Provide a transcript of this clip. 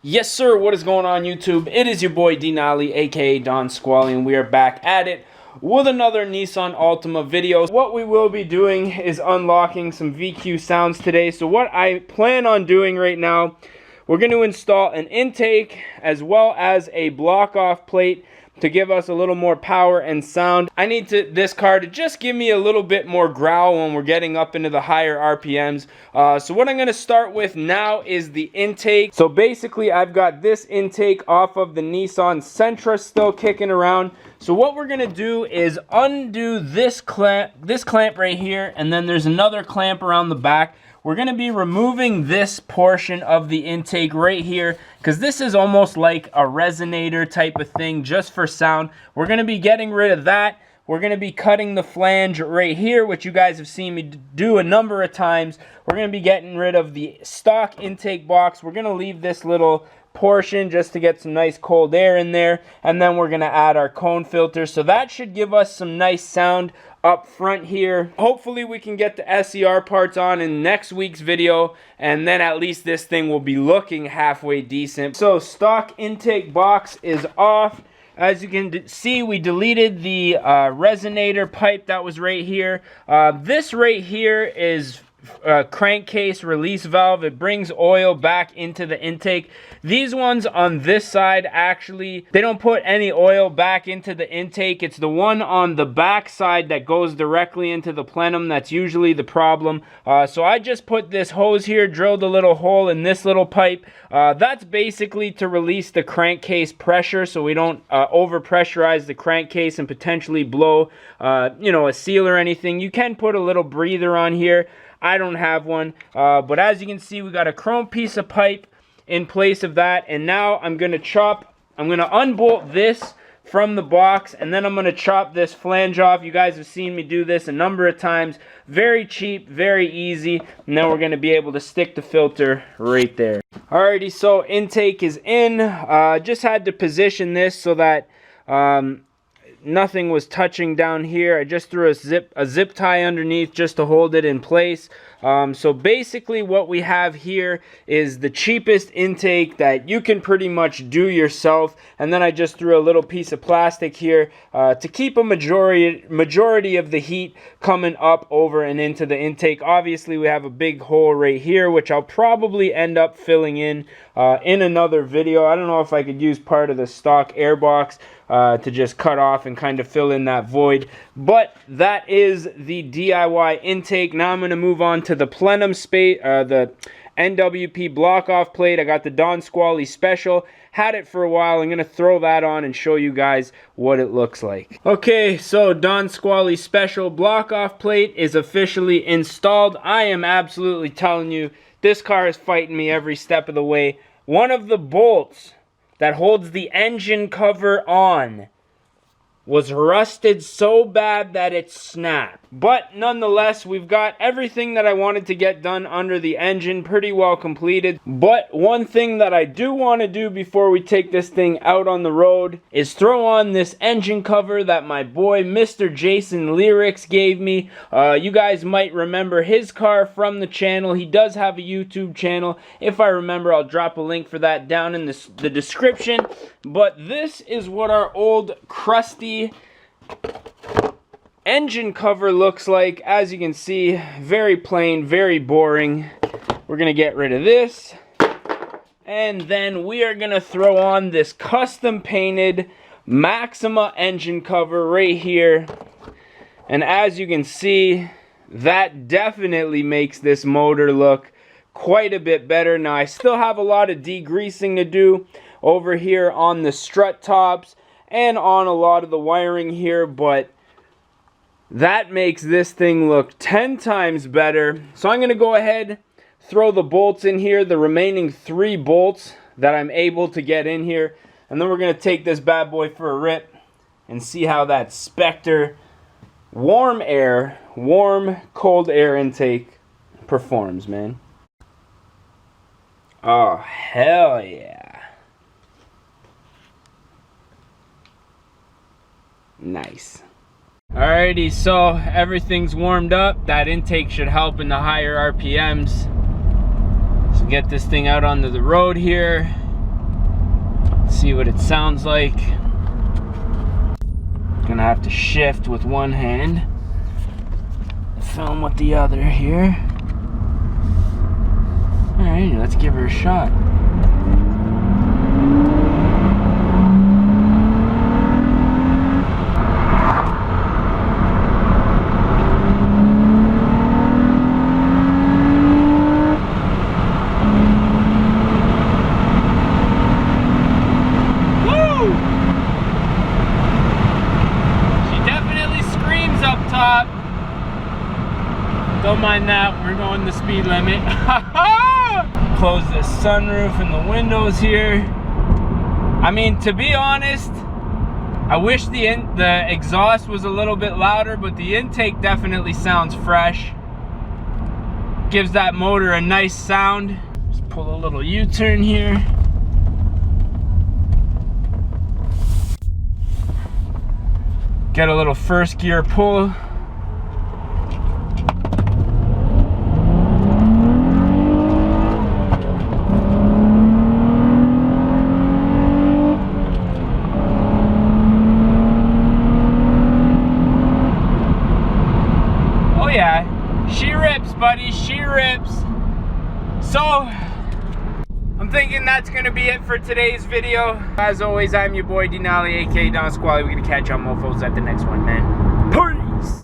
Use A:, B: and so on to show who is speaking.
A: Yes, sir. What is going on, YouTube? It is your boy Denali, aka Don Squally, and we are back at it with another Nissan Altima video. What we will be doing is unlocking some VQ sounds today. So what I plan on doing right now, we're going to install an intake as well as a block-off plate to give us a little more power and sound. I need this car to just give me a little bit more growl when we're getting up into the higher RPMs. So what I'm going to start with now is the intake. So basically I've got this intake off of the Nissan Sentra still kicking around. So what we're going to do is undo this clamp right here, and then there's another clamp around the back. We're going to be removing this portion of the intake right here because this is almost like a resonator type of thing just for sound. We're going to be getting rid of that. We're going to be cutting the flange right here, which you guys have seen me do a number of times. We're going to be getting rid of the stock intake box. We're going to leave this little portion just to get some nice cold air in there, and then we're going to add our cone filter. So that should give us some nice sound up front here. Hopefully we can get the SER parts on in next week's video, and then at least this thing will be looking halfway decent. So stock intake box is off. As you can see, we deleted the resonator pipe that was right here. This right here is crankcase release valve. It brings oil back into the intake. These ones on this side, actually, they don't put any oil back into the intake. It's the one on the back side that goes directly into the plenum that's usually the problem. So I just put this hose here, drilled a little hole in this little pipe. That's basically to release the crankcase pressure so we don't over pressurize the crankcase and potentially blow a seal or anything. You can put a little breather on here. I don't have one, but as you can see, we got a chrome piece of pipe in place of that, and now I'm going to unbolt this from the box, and then I'm going to chop this flange off. You guys have seen me do this a number of times. Very cheap, very easy, and then we're going to be able to stick the filter right there. Alrighty, so intake is in. Just had to position this so that nothing was touching down here. I just threw a zip tie underneath just to hold it in place. So basically what we have here is the cheapest intake that you can pretty much do yourself, and then I just threw a little piece of plastic here to keep a majority of the heat coming up over and into the intake. Obviously we have a big hole right here, which I'll probably end up filling in another video. I don't know if I could use part of the stock air box to just cut off and kind of fill in that void, but that is the DIY intake. Now I'm going to move on to the plenum space, the NWP block off plate. I got the Don Squally Special, had it for a while. I'm going to throw that on and show you guys what it looks like. Okay, so Don Squally Special block off plate is officially installed. I am absolutely telling you, this car is fighting me every step of the way. One of the bolts that holds the engine cover on was rusted so bad that it snapped. But nonetheless, we've got everything that I wanted to get done under the engine pretty well completed. But one thing that I do want to do before we take this thing out on the road is throw on this engine cover that my boy Mr. Jason Lyrics gave me. You guys might remember his car from the channel. He does have a YouTube channel. If I remember, I'll drop a link for that down in the description. But this is what our old crusty engine cover looks like. As you can see, very plain, very boring. We're gonna get rid of this, and then we are gonna throw on this custom painted Maxima engine cover right here. And as you can see, that definitely makes this motor look quite a bit better. Now I still have a lot of degreasing to do over here on the strut tops and on a lot of the wiring here, but that makes this thing look 10 times better. So I'm going to go ahead, throw the bolts in here, the remaining 3 bolts that I'm able to get in here, and then we're going to take this bad boy for a rip and see how that Spectre warm cold air intake performs, man. Oh, hell yeah. Nice. Alrighty, so everything's warmed up. That intake should help in the higher RPMs. So get this thing out onto the road here. see what it sounds like. Gonna have to shift with one hand, film with the other here. Alright, let's give her a shot.
B: Don't mind that, we're going the speed limit.
A: Close the sunroof and the windows here. I mean, to be honest, I wish the exhaust was a little bit louder, but the intake definitely sounds fresh. Gives that motor a nice sound. Just pull a little U-turn here. Get a little first gear pull. Yeah, she rips, buddy, she rips. So, I'm thinking that's gonna be it for today's video. As always, I'm your boy Denali, aka Don Squally. We're gonna catch y'all mofos at the next one, man.